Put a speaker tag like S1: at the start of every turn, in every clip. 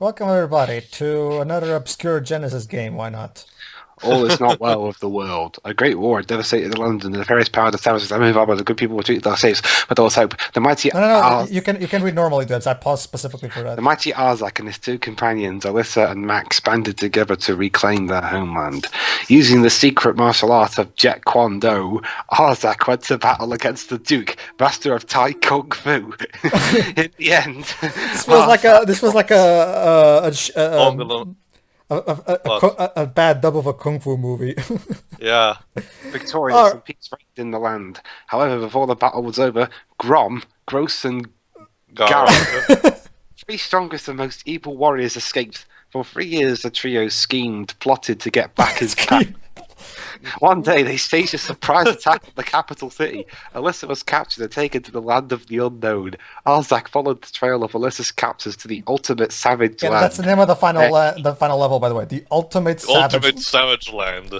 S1: Welcome everybody to another obscure Genesis game, why not?
S2: All is not well with the world. A great war devastated London, and the various powers established that move but the good people were treated like slaves. But there was hope.
S1: No, you can read normally, Debs. I paused specifically for
S2: The
S1: that.
S2: mighty Arzak and his two companions, Alyssa and Max, banded together to reclaim their homeland. Using the secret martial art of jet-kwon-do, Arzak went to battle against the Duke, master of Thai Kung Fu. In the end,
S1: This was like a
S2: Arzak
S1: this was like
S3: Hogan, what?
S1: a bad dub of a kung fu movie.
S3: Yeah,
S2: victorious
S1: Oh,
S2: and peace reigned in the land. However, before the battle was over, Grom, Gross, and Garrett,
S3: Garrock.
S2: three strongest and most evil warriors, escaped. For 3 years, the trio schemed, plotted to get back his back. One day, they staged a surprise attack on the capital city. Alyssa was captured and taken to the land of the unknown. Arzak followed the trail of Alyssa's captors to the ultimate savage
S1: yeah, that's the
S2: land.
S1: name of
S2: Eh,
S1: the final level, by the way. The Ultimate Savage.
S3: Ultimate Savage Land.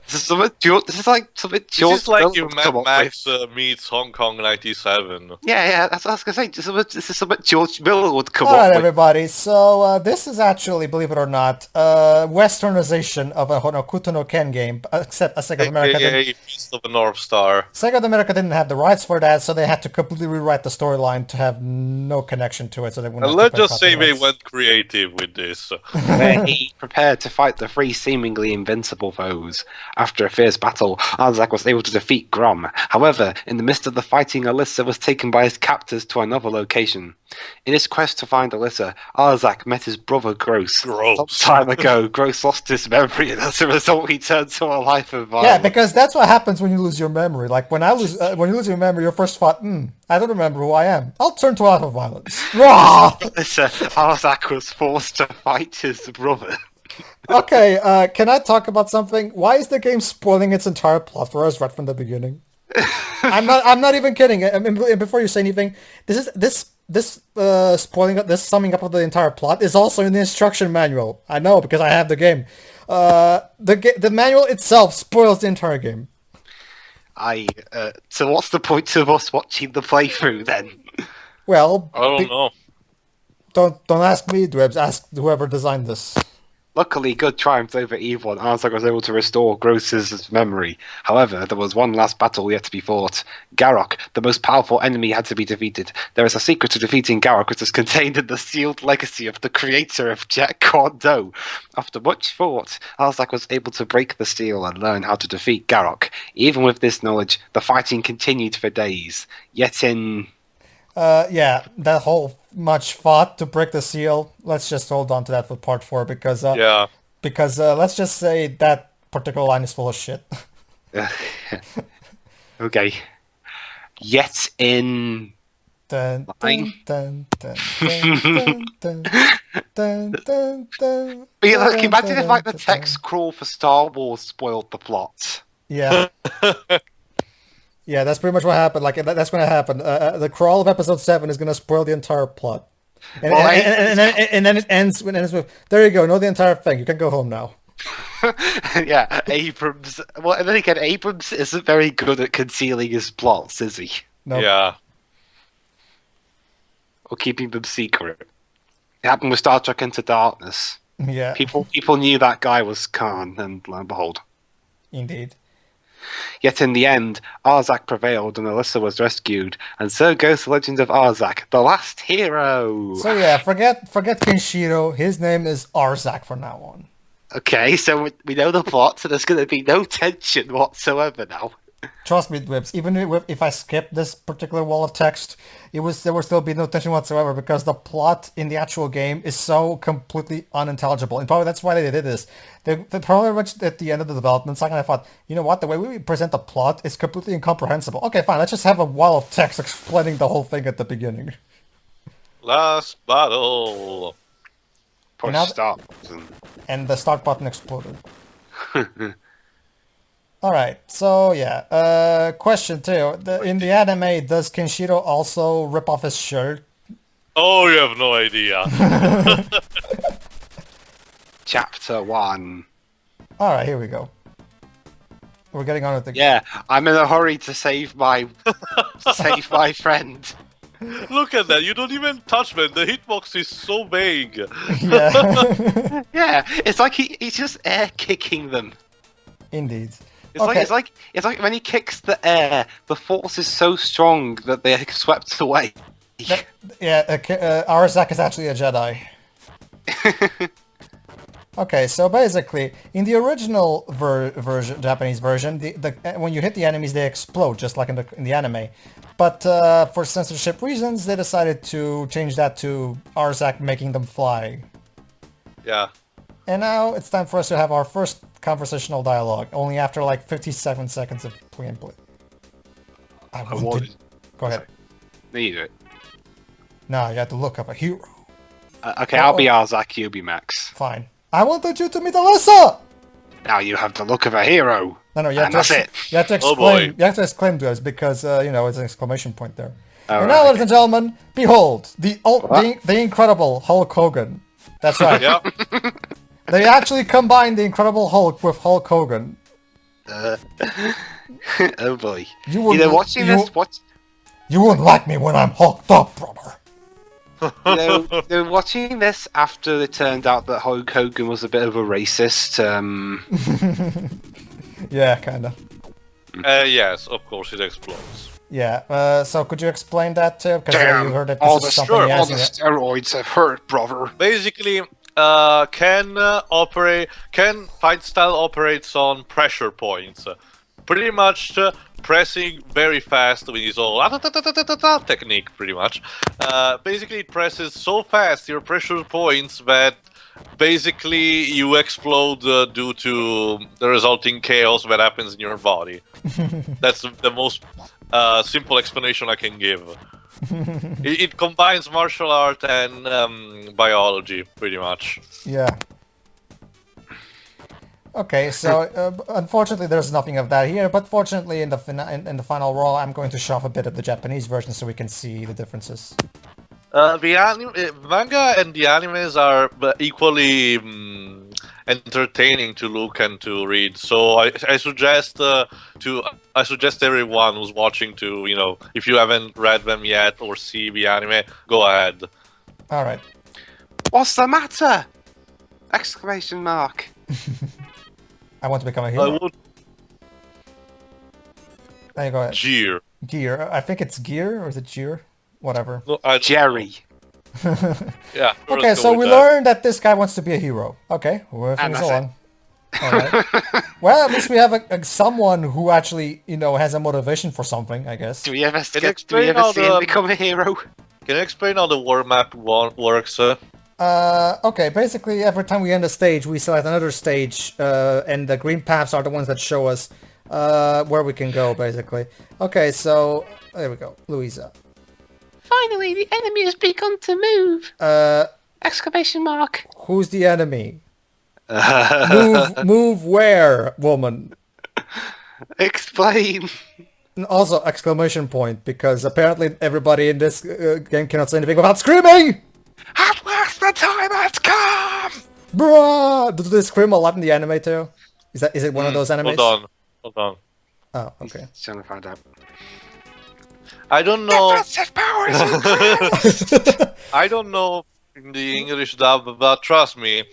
S2: this is like something
S3: This
S2: George
S3: is like
S2: Miller
S3: your
S2: would
S3: Mad
S2: come up
S3: Max
S2: with.
S3: meets Hong Kong 97.
S2: Yeah, that's what I was gonna say. This is something George Miller would come
S1: All
S2: up
S1: right,
S2: with.
S1: everybody. So this is actually, believe it or not, westernization of a Honokuto no Ken game, except Sega of America didn't.
S3: AKA Beast of the North Star.
S1: Sega of America didn't have the rights for that, so they had to completely rewrite the storyline to have no connection to it, so they wouldn't
S3: And
S1: have to
S3: let's
S1: pay
S3: just say they
S1: copyrights.
S3: went creative with this.
S2: Where he prepared to fight the three seemingly invincible foes. After a fierce battle, Arzak was able to defeat Grom. However, in the midst of the fighting, Alyssa was taken by his captors to another location. In his quest to find Alyssa, Arzak met his brother Gross.
S3: Gross.
S2: Some time ago, Gross lost his memory, and as a result, he turned to a life of
S1: Yeah,
S2: violence.
S1: because that's what happens when you lose your memory. Like when you lose your memory, your first thought, I don't remember who I am. I'll turn to auto violence. Rah!
S2: Alyssa, Arzak was forced to fight his brother.
S1: Okay, can I talk about something? Why is the game spoiling its entire plot for us right from the beginning? I'm not even kidding. I mean, before you say anything, this spoiling this summing up of the entire plot is also in the instruction manual. I know because I have the game. The manual itself spoils the entire game.
S2: So what's the point of us watching the playthrough then?
S1: Well,
S3: I don't know.
S1: don't ask me, Dwebs. Ask whoever designed this.
S2: Luckily, good triumphed over evil, and Arzak was able to restore Gross's memory. However, there was one last battle yet to be fought. Garrock, the most powerful enemy, had to be defeated. There is a secret to defeating Garrock, which is contained in the sealed legacy of the creator of jet-kwon-do. After much thought, Arzak was able to break the seal and learn how to defeat Garrock. Even with this knowledge, the fighting continued for days. Yet in
S1: Yeah, that whole much fought to break the seal. Let's just hold on to that for part four
S3: Yeah.
S1: because let's just say that particular line is full of shit.
S2: okay, yet in
S1: Dun,
S2: line.
S1: dun, dun, dun, dun, dun, dun, dun, dun,
S2: But yeah, look,
S1: dun,
S2: imagine if
S1: dun,
S2: like the
S1: dun,
S2: text crawl for Star Wars spoiled the plot.
S1: Yeah, yeah, that's pretty much what happened. Like that's going to happen. The crawl of episode 7 is going to spoil the entire plot, and
S2: Well,
S1: then it ends with there you go, know the entire thing. You can go home now.
S2: yeah, Abrams. Well, and then again, Abrams isn't very good at concealing his plots, is he?
S1: No,
S3: Yeah.
S2: Or keeping them secret. It happened with Star Trek Into Darkness.
S1: yeah,
S2: People knew that guy was Khan, and lo and behold.
S1: indeed.
S2: Yet in the end, Arzak prevailed and Alyssa was rescued, and so goes the legend of Arzak, the last hero.
S1: So yeah, forget Kenshiro. His name is Arzak from now on.
S2: Okay, so we know the plot, so there's going to be no tension whatsoever now.
S1: Trust me, Dwibs, even if I skip this particular wall of text, there will still be no tension whatsoever because the plot in the actual game is so completely unintelligible. And probably that's why they did this. They probably reached at the end of the development cycle and I thought, you know what, the way we present the plot is completely incomprehensible. Okay, fine, let's just have a wall of text explaining the whole thing at the beginning.
S3: Last battle.
S2: Push
S1: now-
S2: start button.
S1: And the start button exploded. Alright, so yeah. Question two. In the anime, does Kenshiro also rip off his shirt?
S3: Oh, you have no idea.
S2: Chapter 1.
S1: Alright, here we go. We're getting on with the
S2: Yeah, I'm in a hurry to save my friend.
S3: Look at that. You don't even touch man. The hitbox is so vague.
S1: Yeah,
S2: Yeah, it's like he's just air kicking them.
S1: indeed.
S2: It's like when he kicks the air, the force is so strong that they're swept away.
S1: Arzak is actually a Jedi. Okay, so basically, in the original Japanese version, when you hit the enemies, they explode, just like in the anime. But for censorship reasons, they decided to change that to Arzak making them fly.
S3: Yeah.
S1: And now it's time for us to have our first conversational dialogue, only after like 57 seconds of gameplay. Go ahead.
S2: There you do it.
S1: Now you have to look up a hero.
S2: Okay, I'll be Arzak, you be Max.
S1: Fine. I wanted you to meet Alyssa!
S2: Now you have the look of a hero.
S1: No, you have
S2: And that's it.
S1: You have to
S3: Oh,
S1: exclaim.
S3: boy.
S1: You have to exclaim to us because it's an exclamation point there.
S2: All
S1: And
S2: right,
S1: now, ladies and gentlemen, behold the incredible Hulk Hogan. That's right.
S3: Yeah.
S1: They actually combined the Incredible Hulk with Hulk Hogan.
S2: Oh boy.
S1: You wouldn't-
S2: Either watching
S1: you-
S2: this,
S1: You wouldn't like me when I'm hulked up, brother.
S2: they're watching this after it turned out that Hulk Hogan was a bit of a racist.
S1: Yeah, kinda.
S3: Yes, of course it explodes.
S1: Yeah. So could you explain that too? Because
S2: Damn,
S1: you heard that
S2: all
S1: this
S2: the
S1: is something he
S2: all
S1: has
S2: the
S1: in it.
S2: steroids have hurt, brother.
S3: Basically, Ken fight style operates on pressure points. Pretty much pressing very fast with his all technique, pretty much. Basically, it presses so fast your pressure points that basically you explode due to the resulting chaos that happens in your body. That's the most simple explanation I can give. It combines martial art and biology, pretty much.
S1: Yeah. Okay, so unfortunately there's nothing of that here, but fortunately in the final roll I'm going to show off a bit of the Japanese version so we can see the differences.
S3: The manga and the animes are equally entertaining to look and to read. So I suggest everyone who's watching to, if you haven't read them yet or see the anime, go ahead.
S1: All right.
S2: What's the matter? Exclamation mark.
S1: I want to become a
S3: I
S1: hero.
S3: would
S1: There you go.
S3: jeer.
S1: Gear. I think it's gear or is it gear? Whatever.
S3: No, I don't
S2: Jerry.
S3: know. Yeah.
S1: Okay,
S3: let's
S1: so
S3: go
S1: we
S3: with that.
S1: learned that this guy wants to be a hero. Okay, moving
S2: And that's
S1: on. All right. Well, at least we have someone who actually, has a motivation for something, I guess.
S2: Do we ever
S3: Can you
S2: see him
S3: explain
S2: become a hero?
S3: Can you explain how the war map works?
S1: Okay, basically every time we end a stage, we select another stage, and the green paths are the ones that show us where we can go, basically. Okay, so there we go, Louisa.
S2: Finally, the enemy has begun to move! Exclamation mark.
S1: Who's the enemy? Move where, woman?
S2: Explain.
S1: And also, exclamation point, because apparently everybody in this game cannot say anything without screaming!
S2: At last the time has come!
S1: Bruh! Do they scream a lot in the anime too? Is it one of those animes?
S3: Hold on.
S1: Oh, okay.
S2: He's trying to find out.
S3: I don't know.
S2: Defensive powers increased!
S3: I don't know in the English dub, but trust me,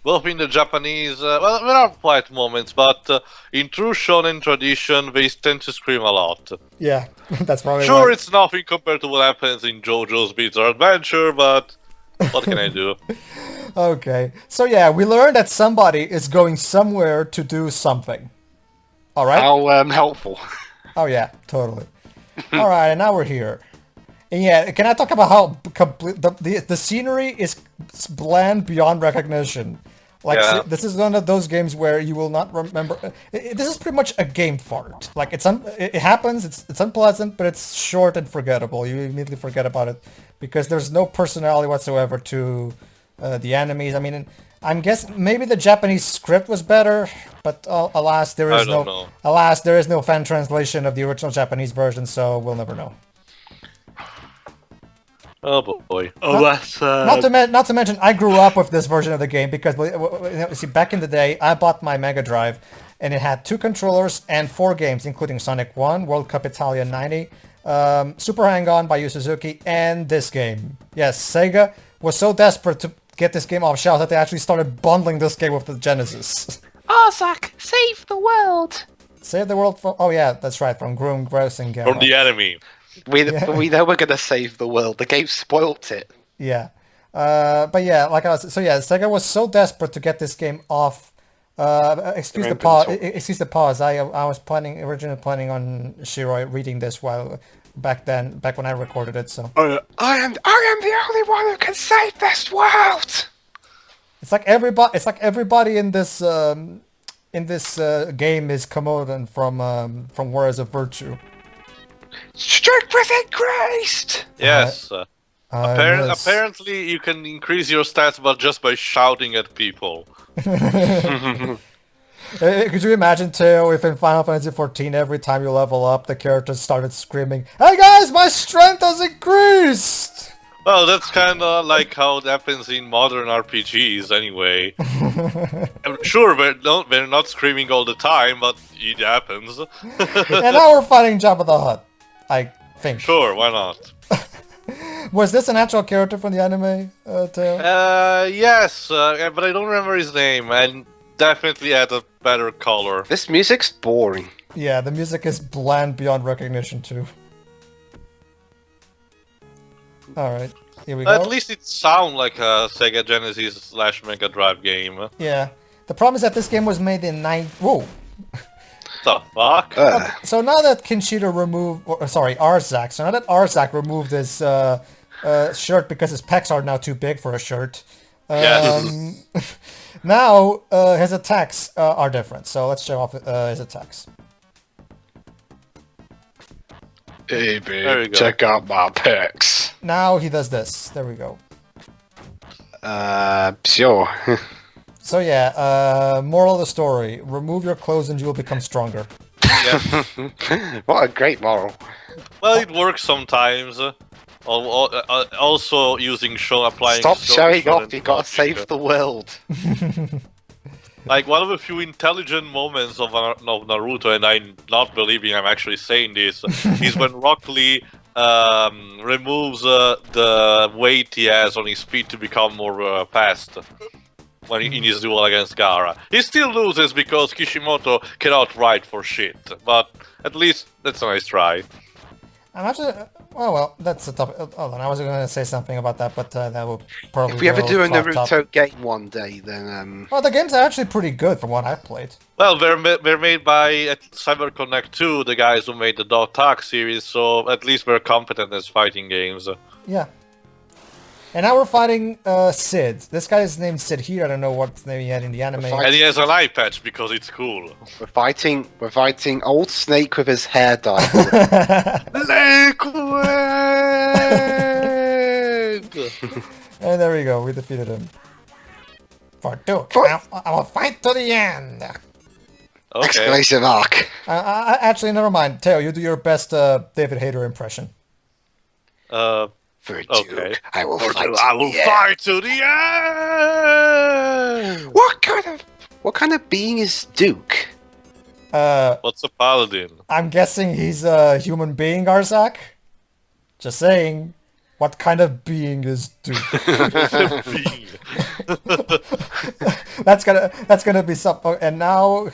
S3: both in the Japanese, well, there are quiet moments, but in true shonen tradition, they tend to scream a lot.
S1: Yeah, that's probably
S3: Sure,
S1: why.
S3: it's nothing compared to what happens in JoJo's Bizarre Adventure, but what can I do?
S1: Okay, so yeah, we learned that somebody is going somewhere to do something. All right.
S2: How helpful.
S1: Oh yeah, totally. All right, and now we're here. And yeah, can I talk about how complete the scenery is bland beyond recognition? Like
S3: Yeah.
S1: this is one of those games where you will not remember. This is pretty much a game fart. Like it happens. It's unpleasant, but it's short and forgettable. You immediately forget about it because there's no personality whatsoever to the enemies. I mean, I'm guessing maybe the Japanese script was better, but alas, there
S3: I
S1: is
S3: don't know.
S1: alas there is no fan translation of the original Japanese version, so we'll never know.
S3: Oh boy.
S2: Oh, that's...
S1: Not to mention, I grew up with this version of the game because, see, back in the day, I bought my Mega Drive, and it had 2 controllers and 4 games, including Sonic 1, World Cup Italia '90, Super Hang-On by Yu Suzuki, and this game. Yes, Sega was so desperate to get this game off shelves that they actually started bundling this game with the Genesis.
S2: Arzak, save the world!
S1: Save the world from... Oh yeah, that's right, from Groom, Gross, and Garrett.
S3: From the enemy.
S2: We know we're gonna save the world. The game spoilt it.
S1: Yeah. But yeah, like I was... So yeah, Sega was so desperate to get this game off... excuse the pause. Excuse the pause. I was originally planning on Shiroi reading this back when I recorded it. So
S2: I am the only one who can save this world.
S1: it's like everybody in this game is Komodan from Warriors of Virtue.
S2: Strength was increased.
S3: Yes.
S1: Yes.
S3: Apparently, you can increase your stats, but just by shouting at people.
S1: Could you imagine, Teo, if in Final Fantasy XIV, every time you level up, the characters started screaming, "Hey guys, my strength has increased!"
S3: Well, that's kind of like how it happens in modern RPGs, anyway. I'm sure they're not screaming all the time, but it happens.
S1: And now we're fighting Jabba the Hutt, I think.
S3: Sure, why not?
S1: Was this an actual character from the anime, Teo?
S3: Yes, but I don't remember his name, and definitely had a better color.
S2: This music's boring.
S1: Yeah, the music is bland beyond recognition, too. Alright, here we go.
S3: At least it sounds like a Sega Genesis / Mega Drive game.
S1: Yeah. The problem is that this game was made in Whoa!
S3: The fuck?
S1: So now that Kinshiro Arzak. So now that Arzak removed his shirt because his pecs are now too big for a shirt.
S3: Yes.
S1: Now his attacks are different. So let's show off his attacks.
S2: Hey,
S3: There you
S2: babe,
S3: go.
S2: check out my pecs.
S1: Now he does this. There we go.
S2: Sure.
S1: So yeah, moral of the story: remove your clothes and you will become stronger.
S3: Yeah.
S2: What a great moral.
S3: Well, it works sometimes. Also using applying.
S2: Stop showing
S3: shonen
S2: off, you gotta
S3: logic.
S2: save the world.
S3: Like one of the few intelligent moments of Naruto, and I'm not believing I'm actually saying this, is when Rock Lee removes the weight he has on his feet to become more fast. When in his duel against Gaara. He still loses because Kishimoto cannot write for shit, but at least that's a nice try.
S1: I'm actually... well, that's a topic. Hold on, I was going to say something about that, but that will probably...
S2: If we ever
S1: go
S2: do a
S1: off
S2: Naruto
S1: topic.
S2: game one day, then
S1: Well, the games are actually pretty good from what I've played.
S3: Well, they're made by CyberConnect 2, the guys who made the Dog Talk series, so at least we're competent as fighting games.
S1: Yeah. And now we're fighting Sid. This guy is named Sid here. I don't know what name he had in the anime.
S3: And he has an eye patch because it's cool.
S2: we're fighting old Snake with his hair dyed. Liquid!
S1: And there we go. We defeated him. For Duke. I will fight to the end.
S3: Okay.
S2: Exclamation mark.
S1: Actually, never mind. Teo, you do your best David Hayter impression.
S2: For Duke,
S3: Okay.
S2: I will fight.
S3: I will fight to the end!
S2: What kind of being is Duke?
S3: What's a paladin?
S1: I'm guessing he's a human being, Arzak? Just saying. What kind of being is Duke? That's gonna be something. And now,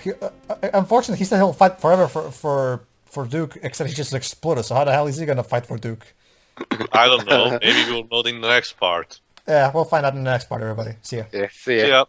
S1: unfortunately, he said he'll fight forever for Duke, except he just exploded. So how the hell is he gonna fight for Duke?
S3: I don't know. Maybe we'll know in the next part.
S1: Yeah, we'll find out in the next part, everybody. See ya.
S2: Yeah, see ya.
S3: See ya.